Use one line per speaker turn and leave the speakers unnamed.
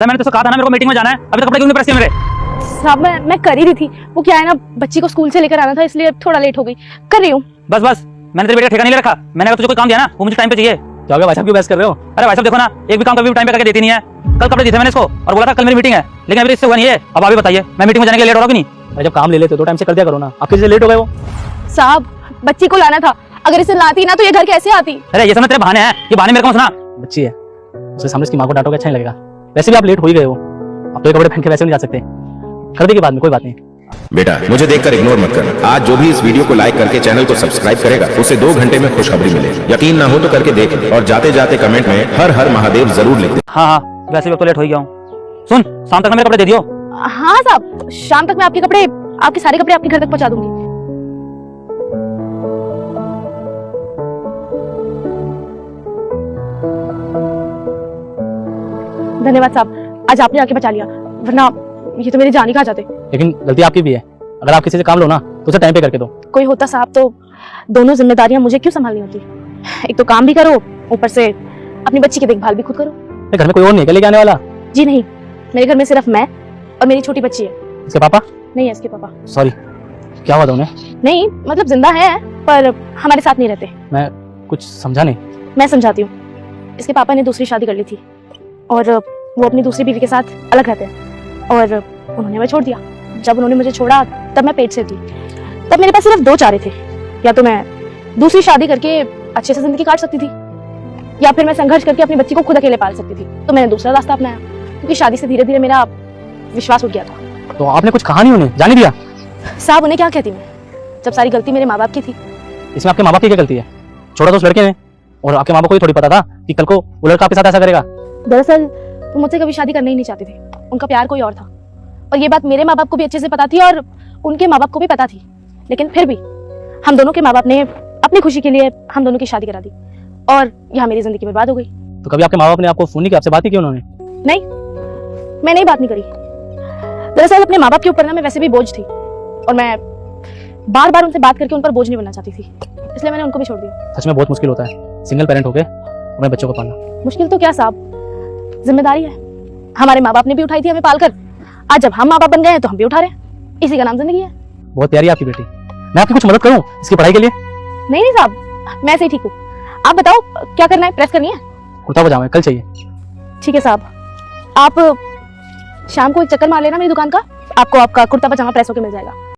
मैंने तो कहा था ना मेरे को मीटिंग में जाना है, अभी तक कपड़े क्यों नहीं प्रेस किए मेरे?
साहब मैं कर ही रही थी। वो क्या है ना, बच्ची को स्कूल से लेकर आना था, इसलिए थोड़ा लेट हो गई। कर रही हूँ।
बस मैंने तेरे बेटे का ठेका नहीं ले रखा। मैंने अगर तुझे कोई काम दिया ना, वो मुझे टाइम पे चाहिए।
क्या हो गया भाई साहब, क्यों बहस कर रहे हो?
अरे भाई साहब देखो ना, एक भी काम कभी भी टाइम पे करके देती नहीं है। कल कपड़े दिए थे मैंने इसको और बोला था कल मेरी मीटिंग है, लेकिन अभी इससे हुआ नहीं है। अब आप भी बताइए, मैं मीटिंग में जाने के लिए लेट हो रहा हूँ कि नहीं?
भाई जब काम ले लेते हो तो टाइम से कर दिया करो ना, आप किसी से लेट हो गए हो?
साहब बच्ची को लाना था, अगर इसे लाती ना तो ये घर कैसे आती?
अरे ये सब तेरे बहाने हैं, ये बहाने मेरे को सुना।
बच्ची है, उसके सामने उसकी माँ को डांटोगे अच्छा नहीं लगेगा। वैसे भी आप लेट हो ही गए हो, अब तो ये कपड़े पहन के वैसे नहीं जा सकते। कर देगी बाद में, कोई बात नहीं।
बेटा मुझे देखकर इग्नोर मत कर। आज जो भी इस वीडियो को लाइक करके चैनल को सब्सक्राइब करेगा उसे 2 घंटे में खुशखबरी मिलेगी। यकीन ना हो तो करके देख और जाते जाते कमेंट में हर हर महादेव जरूर लिख दे।
हाँ वैसे भी अब तो लेट हो ही गया हूँ। सुन, शाम तक मेरे कपड़े दे दियो।
हाँ साहब, शाम तक मैं आपके कपड़े, आपके सारे कपड़े आपके घर तक पहुंचा दूंगी। धन्यवाद साहब, आज आपने आके बचा लिया, वरना ये तो मेरी जान ही खा जाते।
लेकिन गलती आपकी भी है, अगर आप किसी से काम लो ना तो उसे टाइम पे करके दो।
कोई होता साहब तो दोनों जिम्मेदारियां मुझे क्यों संभालनी होती? एक तो काम भी करो, ऊपर से अपनी बच्ची की देखभाल भी खुद करो।
घर में कोई और नहीं है लेके आने वाला?
जी नहीं, मेरे घर में सिर्फ मैं और मेरी छोटी बच्ची है।
इसके पापा?
नहीं है इसके पापा।
सॉरी, क्या हुआ था उन्हें?
नहीं मतलब जिंदा है, पर हमारे साथ नहीं रहते।
मैं कुछ समझा नहीं।
मैं समझाती हूँ। इसके पापा ने दूसरी शादी कर ली थी और वो अपनी दूसरी बीवी के साथ अलग रहते हैं, और उन्होंने मुझे छोड़ दिया। जब उन्होंने मुझे छोड़ा तब मैं पेट से थी। तब मेरे पास सिर्फ 2 चारे थे, या तो मैं दूसरी शादी करके अच्छे से जिंदगी काट सकती थी, या फिर मैं संघर्ष करके अपनी बच्ची को खुद अकेले पाल सकती थी। तो मैंने दूसरा रास्ता अपनाया, क्योंकि शादी से धीरे धीरे मेरा विश्वास उठ गया था।
तो आपने कुछ कहा नहीं उन्हें, जाने दिया?
साहब उन्हें क्या कहती मैं, जब सारी गलती मेरे माँ बाप की थी।
इसमें आपके माँ बाप की क्या गलती है? छोड़ा तो उस लड़के ने, और आपके माँ बाप को भी थोड़ी पता था कि कल को वो लड़का आपके साथ ऐसा करेगा।
दरअसल वो मुझसे कभी शादी करना ही नहीं चाहते थे, उनका प्यार कोई और था। और ये बात मेरे माँ बाप को भी अच्छे से पता थी और उनके माँ बाप को भी पता थी, लेकिन फिर भी हम दोनों के माँ बाप ने अपनी खुशी के लिए हम दोनों की शादी करा दी, और यहाँ मेरी जिंदगी बर्बाद हो गई।
तो कभी आपके माँ बाप ने आपको फोन नहीं किया, आपसे बात नहीं की उन्होंने?
नहीं, मैं नहीं बात नहीं करी। दरअसल अपने माँ बाप के ऊपर ना मैं वैसे भी बोझ थी, और मैं बार बार उनसे बात करके उन पर बोझ नहीं बनना चाहती थी, इसलिए मैंने उनको भी छोड़ दिया।
सच में बहुत मुश्किल होता है सिंगल पेरेंट होके अपने बच्चों को पालना।
मुश्किल तो क्या साहब, जिम्मेदारी है। हमारे माँ बाप ने भी उठाई थी हमें पालकर, आज जब हम माँ बाप बन गए हैं तो हम भी उठा रहे हैं। इसी का नाम जिंदगी है।
बहुत प्यारी है आपकी बेटी, मैं आपकी कुछ मदद करूं इसकी पढ़ाई के लिए?
नहीं साहब, मैं ऐसे ही ठीक हूँ। आप बताओ क्या करना है, प्रेस करनी है?
कुर्ता पजामा कल चाहिए।
ठीक है साहब, आप शाम को एक चक्कर मार लेना मेरी दुकान का, आपको आपका कुर्ता पजामा प्रेस होकर मिल जाएगा।